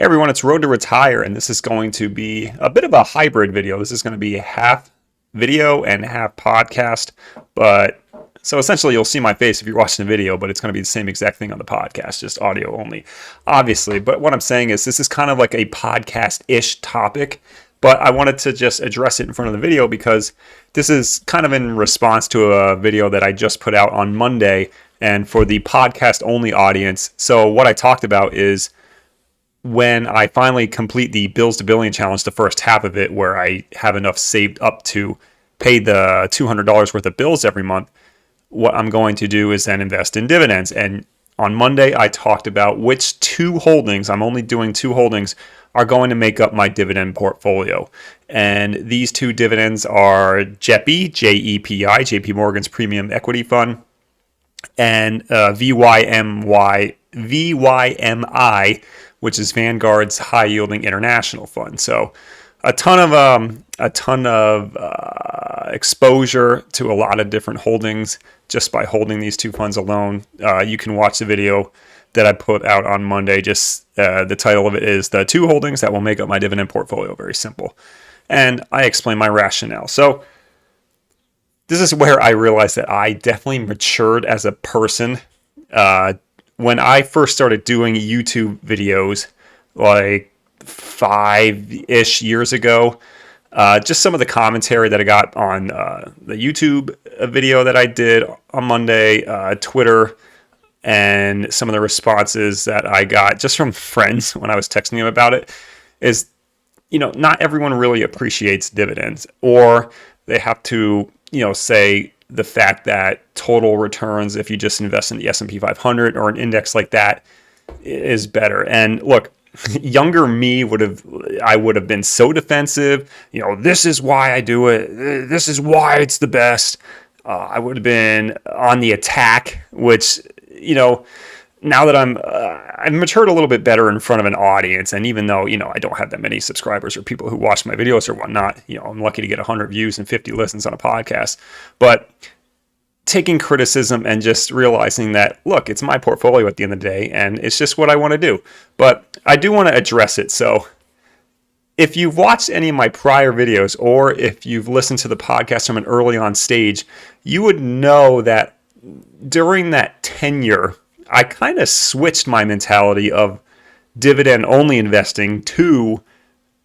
Hey everyone, it's Road to Retire, and this is going to be a bit of a hybrid video. This is going to be half video and half podcast, but so essentially you'll see my face if you're watching the video, but it's going to be the same exact thing on the podcast, just audio only, obviously. But what I'm saying is this is kind of like a podcast-ish topic, but I wanted to just address it in front of the video because this is kind of in response to a video that I just put out on Monday, and for the podcast-only audience. So what I talked about is when I finally complete the Bills to Billion challenge, the first half of it, where I have enough saved up to pay the $200 worth of bills every month, what I'm going to do is then invest in dividends. And on Monday, I talked about which two holdings, I'm only doing two holdings, are going to make up my dividend portfolio. And these two dividends are JEPI, J-E-P-I, JP Morgan's Premium Equity Fund, and VYMI, which is Vanguard's High Yielding International Fund. So a ton of exposure to a lot of different holdings just by holding these two funds alone. You can watch the video that I put out on Monday. Just the title of it is The Two Holdings That Will Make Up My Dividend Portfolio. Very simple. And I explain my rationale. So this is where I realized that I definitely matured as a person. When I first started doing YouTube videos, like 5-ish years ago, just some of the commentary that I got on the YouTube video that I did on Monday, Twitter, and some of the responses that I got just from friends when I was texting them about it is, not everyone really appreciates dividends, or they have to, say the fact that total returns, if you just invest in the S&P 500 or an index like that, is better. And look, younger me would have been so defensive. This is why I do it. This is why it's the best. I would have been on the attack, which, now that I've matured a little bit better in front of an audience, and even though, I don't have that many subscribers or people who watch my videos or whatnot, I'm lucky to get 100 views and 50 listens on a podcast, but taking criticism and just realizing that, look, it's my portfolio at the end of the day, and it's just what I want to do. But I do want to address it. So if you've watched any of my prior videos, or if you've listened to the podcast from an early on stage, you would know that during that tenure, I kind of switched my mentality of dividend-only investing to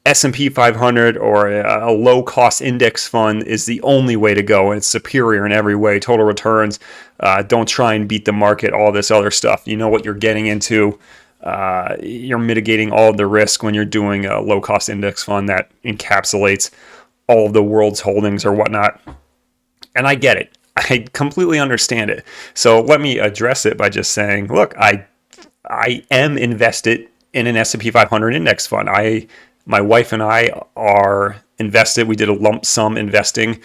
S&P 500 or a low-cost index fund is the only way to go, and it's superior in every way. Total returns, don't try and beat the market, all this other stuff. You know what you're getting into. You're mitigating all of the risk when you're doing a low-cost index fund that encapsulates all of the world's holdings or whatnot. And I get it. I completely understand it. So let me address it by just saying, look, I am invested in an S&P 500 index fund. My wife and I are invested. We did a lump sum investing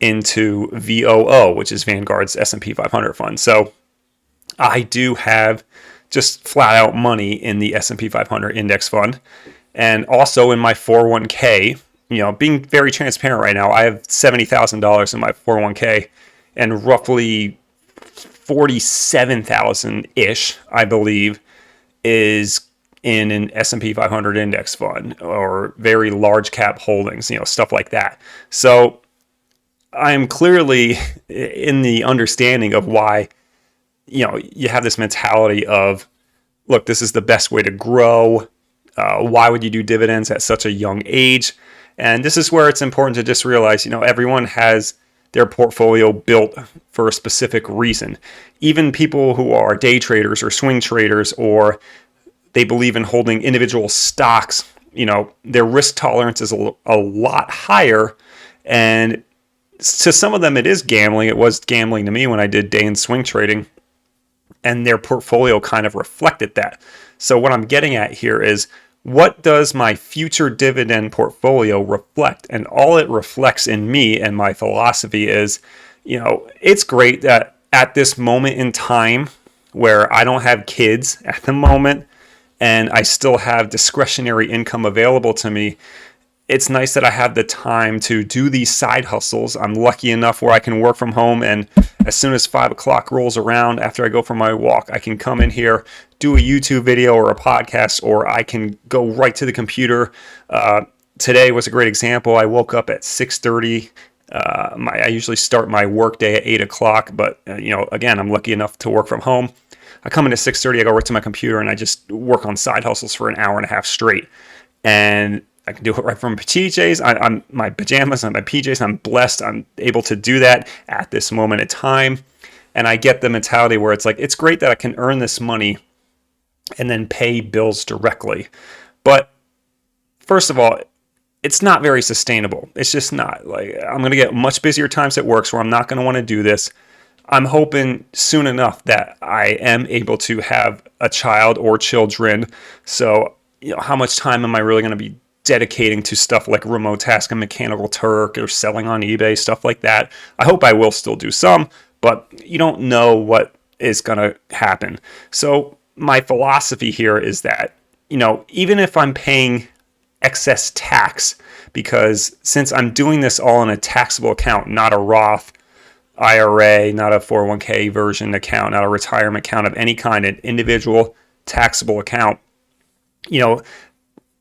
into VOO, which is Vanguard's S&P 500 fund. So I do have just flat out money in the S&P 500 index fund, and also in my 401k. Being very transparent right now, I have $70,000 in my 401k. And roughly 47,000-ish, I believe, is in an S&P 500 index fund or very large cap holdings, stuff like that. So I am clearly in the understanding of why, you have this mentality of, look, this is the best way to grow. Why would you do dividends at such a young age? And this is where it's important to just realize, everyone has their portfolio built for a specific reason. Even people who are day traders or swing traders, or they believe in holding individual stocks, their risk tolerance is a lot higher. And to some of them, it is gambling. It was gambling to me when I did day and swing trading, and their portfolio kind of reflected that. So what I'm getting at here is, what does my future dividend portfolio reflect? And all it reflects in me and my philosophy is, it's great that at this moment in time where I don't have kids at the moment and I still have discretionary income available to me, it's nice that I have the time to do these side hustles. I'm lucky enough where I can work from home, and as soon as 5 o'clock rolls around after I go for my walk, I can come in here, do a YouTube video or a podcast, or I can go right to the computer. Today was a great example. I woke up at 6:30. I usually start my work day at 8 o'clock, but again, I'm lucky enough to work from home. I come in at 6:30, I go right to my computer, and I just work on side hustles for an hour and a half straight. And I can do it right from my PJs. I'm my pajamas and my PJs. I'm blessed. I'm able to do that at this moment in time. And I get the mentality where it's like, it's great that I can earn this money and then pay bills directly. But first of all, it's not very sustainable. It's just not. Like, I'm going to get much busier times at work, so I'm not going to want to do this. I'm hoping soon enough that I am able to have a child or children. So, how much time am I really going to be dedicating to stuff like remote task and Mechanical Turk or selling on eBay, stuff like that? I hope I will still do some, but you don't know what is going to happen. So my philosophy here is that, even if I'm paying excess tax, because since I'm doing this all in a taxable account, not a Roth IRA, not a 401k version account, not a retirement account of any kind, an individual taxable account,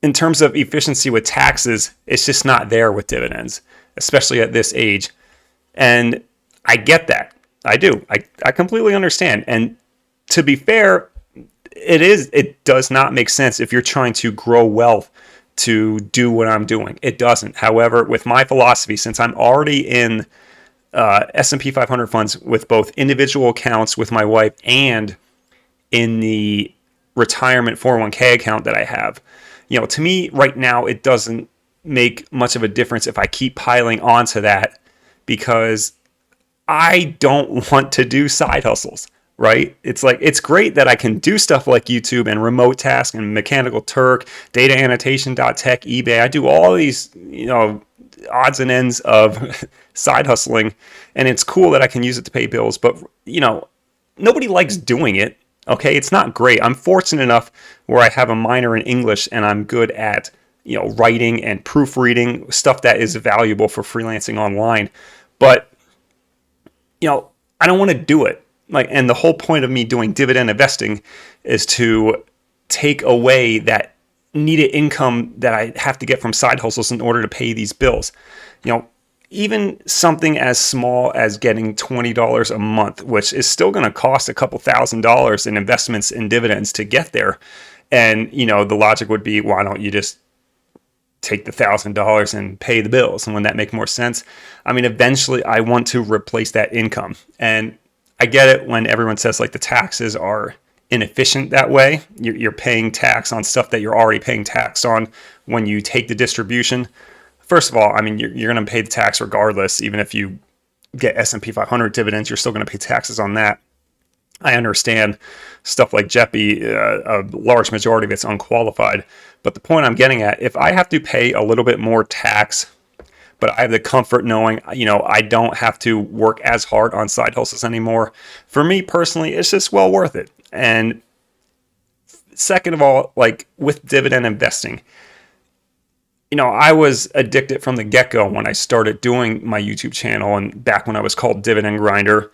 in terms of efficiency with taxes, it's just not there with dividends, especially at this age. And I get that. I do. I completely understand. And to be fair, it does not make sense if you're trying to grow wealth to do what I'm doing. It doesn't. However, with my philosophy, since I'm already in S&P 500 funds with both individual accounts with my wife and in the retirement 401k account that I have, to me right now, it doesn't make much of a difference if I keep piling onto that, because I don't want to do side hustles, right? It's like, it's great that I can do stuff like YouTube and remote task and Mechanical Turk, dataannotation.tech, eBay. I do all these, odds and ends of side hustling, and it's cool that I can use it to pay bills, but nobody likes doing it. Okay, it's not great. I'm fortunate enough where I have a minor in English and I'm good at, writing and proofreading, stuff that is valuable for freelancing online. But, I don't want to do it. And the whole point of me doing dividend investing is to take away that needed income that I have to get from side hustles in order to pay these bills. Even something as small as getting $20 a month, which is still going to cost a couple $1,000s in investments and dividends to get there. And, the logic would be, why don't you just take the $1,000 and pay the bills? And wouldn't that make more sense? I mean, eventually I want to replace that income. And I get it when everyone says like the taxes are inefficient that way. You're paying tax on stuff that you're already paying tax on when you take the distribution. First of all, I mean, you're going to pay the tax regardless. Even if you get S&P 500 dividends, you're still going to pay taxes on that. I understand stuff like JEPI, a large majority of it's unqualified. But the point I'm getting at, if I have to pay a little bit more tax, but I have the comfort knowing, I don't have to work as hard on side hustles anymore, for me personally, it's just well worth it. And second of all, like with dividend investing, I was addicted from the get-go when I started doing my YouTube channel and back when I was called Dividend Grinder.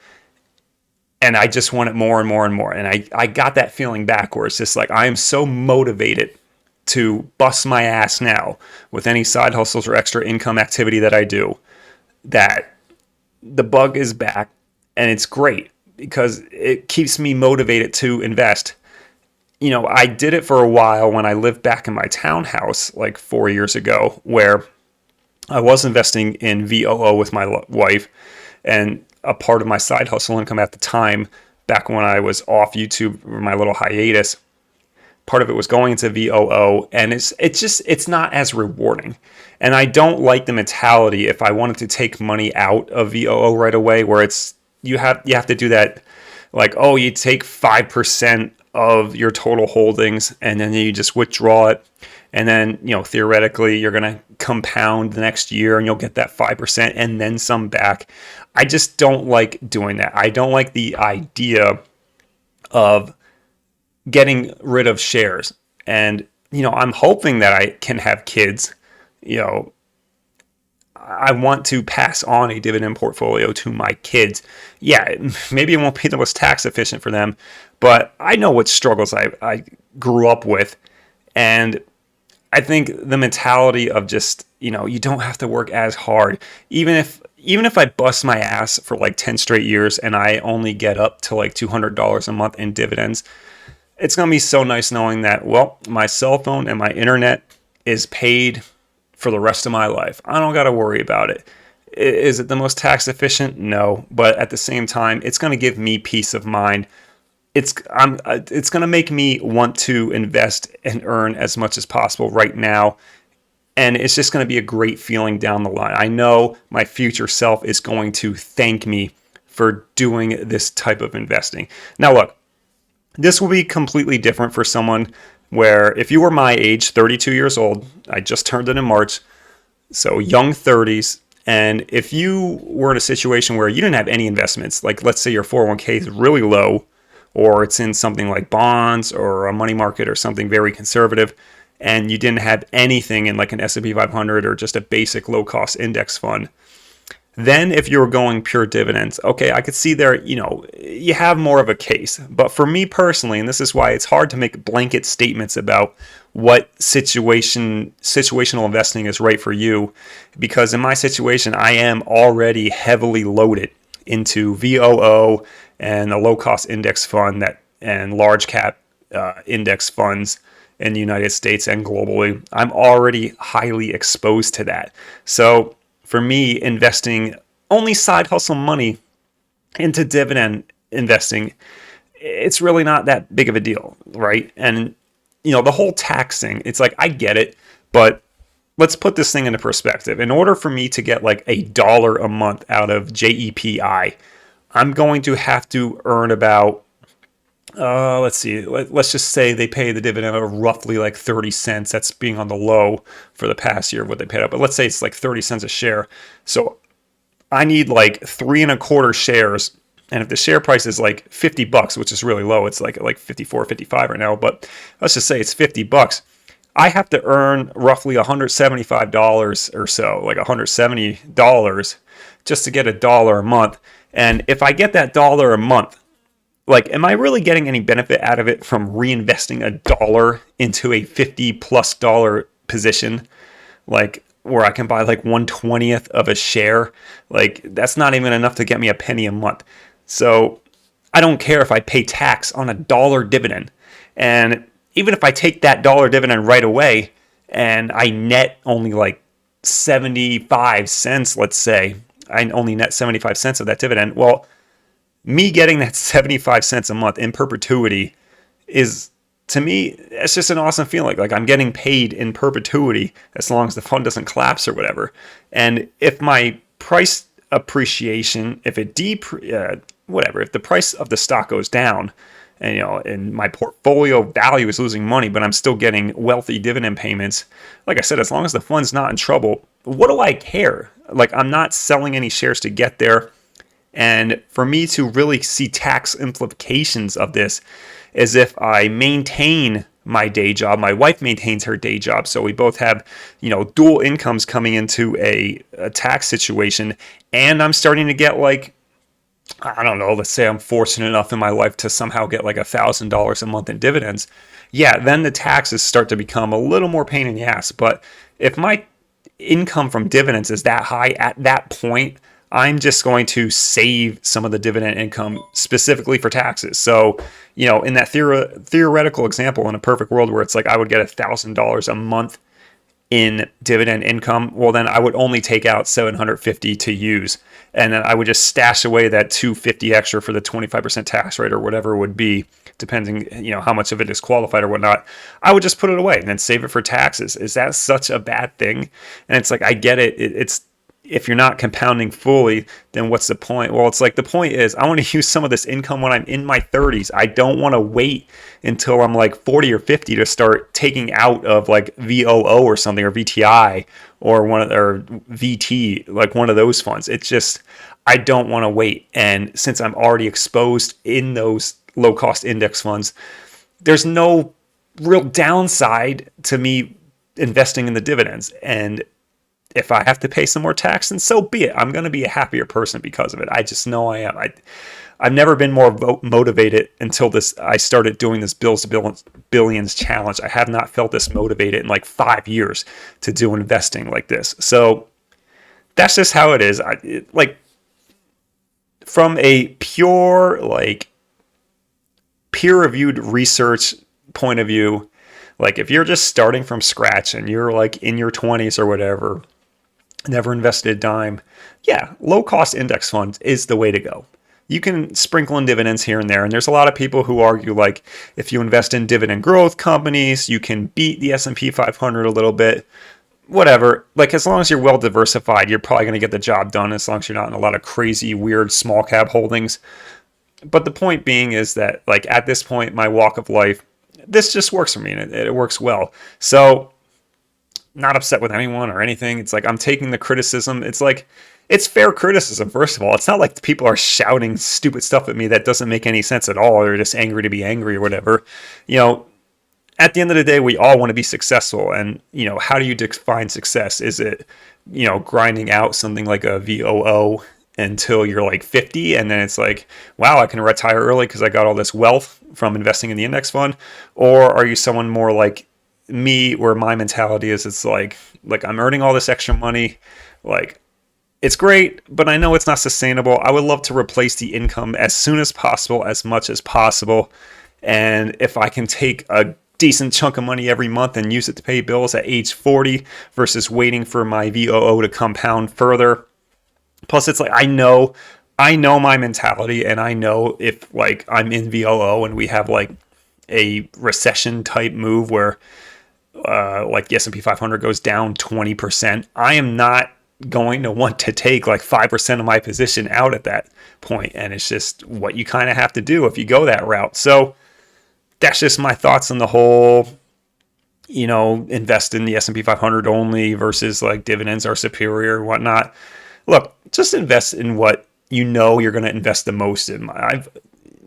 And I just wanted more and more and more. And I got that feeling back where it's just like, I am so motivated to bust my ass now with any side hustles or extra income activity that I do, that the bug is back. And it's great because it keeps me motivated to invest. I did it for a while when I lived back in my townhouse like 4 years ago, where I was investing in VOO with my wife, and a part of my side hustle income at the time, back when I was off YouTube for my little hiatus, part of it was going into VOO, and it's not as rewarding. And I don't like the mentality if I wanted to take money out of VOO right away, where it's you have to do that, like, oh, you take 5% of your total holdings and then you just withdraw it, and then theoretically you're going to compound the next year and you'll get that 5% and then some back. I just don't like doing that. I don't like the idea of getting rid of shares. And I'm hoping that I can have kids. I want to pass on a dividend portfolio to my kids. Yeah, maybe it won't be the most tax efficient for them, but I know what struggles I grew up with. And I think the mentality of just, you don't have to work as hard. Even if I bust my ass for like 10 straight years and I only get up to like $200 a month in dividends, it's going to be so nice knowing that, well, my cell phone and my internet is paid for the rest of my life. I don't got to worry about it. Is it the most tax efficient? No, but at the same time, it's going to give me peace of mind. It's going to make me want to invest and earn as much as possible right now. And it's just going to be a great feeling down the line. I know my future self is going to thank me for doing this type of investing. Now, look, this will be completely different for someone where if you were my age, 32 years old, I just turned it in March, so young 30s, and if you were in a situation where you didn't have any investments, like let's say your 401k is really low, or it's in something like bonds or a money market or something very conservative, and you didn't have anything in like an S&P 500 or just a basic low-cost index fund, then if you were going pure dividends, okay, I could see there, you have more of a case. But for me personally, and this is why it's hard to make blanket statements about what situational investing is right for you, because in my situation, I am already heavily loaded into VOO and a low-cost index fund and large cap index funds in the United States and globally. I'm already highly exposed to that. So for me, investing only side hustle money into dividend investing, it's really not that big of a deal, right? And, the whole tax thing, it's like, I get it, but let's put this thing into perspective. In order for me to get like $1 a month out of JEPI, I'm going to have to earn about, let's just say they pay the dividend of roughly like 30 cents. That's being on the low for the past year, what they paid out. But let's say it's like 30 cents a share. So I need like 3.25 shares. And if the share price is like $50, which is really low, it's like 54, 55 right now. But let's just say it's $50. I have to earn roughly $175 or so, like $170 just to get $1 a month. And if I get that $1 a month, like, am I really getting any benefit out of it from reinvesting $1 into a $50+ position? Like, where I can buy like 1/20th of a share? Like, that's not even enough to get me a penny a month. So I don't care if I pay tax on $1 dividend. And even if I take that $1 dividend right away and I net only like 75 cents, let's say, I only net 75 cents of that dividend. Well, me getting that 75 cents a month in perpetuity is, to me, it's just an awesome feeling. Like I'm getting paid in perpetuity as long as the fund doesn't collapse or whatever. And if my price appreciation, if the price of the stock goes down, and my portfolio value is losing money, but I'm still getting wealthy dividend payments, like I said, as long as the fund's not in trouble, what do I care? Like, I'm not selling any shares to get there. And for me to really see tax implications of this is if I maintain my day job, my wife maintains her day job, so we both have, dual incomes coming into a tax situation, and I'm starting to get like, I don't know, let's say I'm fortunate enough in my life to somehow get like $1,000 a month in dividends. Yeah, then the taxes start to become a little more pain in the ass. But if my income from dividends is that high at that point, I'm just going to save some of the dividend income specifically for taxes. So, in that theoretical example, in a perfect world where it's like I would get $1,000 a month in dividend income, well, then I would only take out $750 to use, and then I would just stash away that $250 extra for the 25% tax rate or whatever it would be, depending, how much of it is qualified or whatnot. I would just put it away and then save it for taxes. Is that such a bad thing? And it's like, I get it. It's if you're not compounding fully, then what's the point? Well, it's like the point is I want to use some of this income when I'm in my 30s. I don't want to wait until I'm like 40 or 50 to start taking out of like VOO or something, or VTI or VT, like one of those funds. It's just, I don't want to wait. And since I'm already exposed in those low cost index funds, there's no real downside to me investing in the dividends. And if I have to pay some more tax, then so be it. I'm going to be a happier person because of it. I just know I am. I've never been more motivated until I started doing this Bills to Billions challenge. I have not felt this motivated in like 5 years to do investing like this. So that's just how it is. Like from a pure like peer-reviewed research point of view, like if you're just starting from scratch and you're like in your 20s or whatever, never invested a dime, yeah, low-cost index funds is the way to go. You can sprinkle in dividends here and there. And there's a lot of people who argue like if you invest in dividend growth companies, you can beat the S&P 500 a little bit. Whatever. Like as long as you're well diversified, you're probably going to get the job done as long as you're not in a lot of crazy, weird small cap holdings. But the point being is that like at this point, my walk of life, this just works for me and it works well. So not upset with anyone or anything. It's like I'm taking the criticism. It's like it's fair criticism, first of all. It's not like people are shouting stupid stuff at me that doesn't make any sense at all, or they're just angry to be angry or whatever. You know, at the end of the day, we all want to be successful. And, you know, how do you define success? Is it, you know, grinding out something like a VOO until you're like 50 and then it's like, wow, I can retire early because I got all this wealth from investing in the index fund? Or are you someone more like me where my mentality is it's like I'm earning all this extra money, like it's great, but I know it's not sustainable. I would love to replace the income as soon as possible, as much as possible. And if I can take a decent chunk of money every month and use it to pay bills at age 40 versus waiting for my VOO to compound further. Plus, it's like I know my mentality, and I know if like I'm in VOO and we have like a recession type move where like the S&P 500 goes down 20%, I am not going to want to take like 5% of my position out at that point. And it's just what you kind of have to do if you go that route. So that's just my thoughts on the whole, you know, invest in the S&P 500 only versus like dividends are superior and whatnot. Look, just invest in what you know you're going to invest the most in.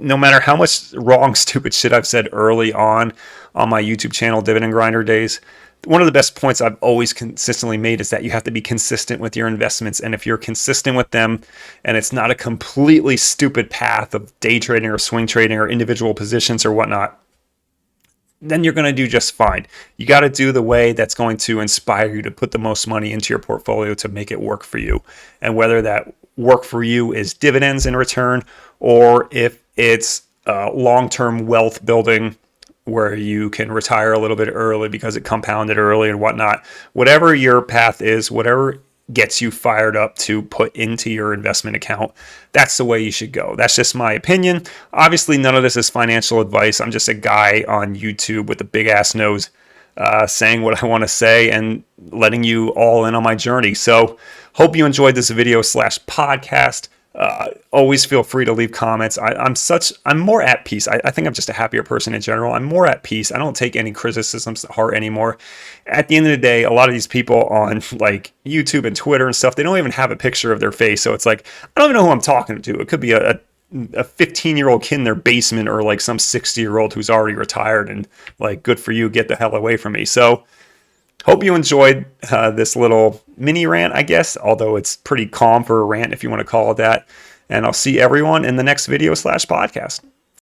No matter how much wrong, stupid shit I've said early on my YouTube channel, Dividend Grinder Days, one of the best points I've always consistently made is that you have to be consistent with your investments. And if you're consistent with them and it's not a completely stupid path of day trading or swing trading or individual positions or whatnot, then you're going to do just fine. You got to do the way that's going to inspire you to put the most money into your portfolio to make it work for you. And whether that work for you is dividends in return, or if it's long-term wealth building where you can retire a little bit early because it compounded early and whatnot. Whatever your path is, whatever gets you fired up to put into your investment account, that's the way you should go. That's just my opinion. Obviously, none of this is financial advice. I'm just a guy on YouTube with a big ass nose saying what I want to say and letting you all in on my journey. So hope you enjoyed this video / podcast. Always feel free to leave comments. I'm more at peace. I think I'm just a happier person in general. I'm more at peace. I don't take any criticisms to heart anymore. At the end of the day, a lot of these people on like YouTube and Twitter and stuff, they don't even have a picture of their face. So it's like, I don't even know who I'm talking to. It could be a 15-year-old kid in their basement or like some 60-year-old who's already retired and like, good for you, get the hell away from me. So hope you enjoyed this little mini rant, I guess, although it's pretty calm for a rant if you want to call it that. And I'll see everyone in the next video / podcast.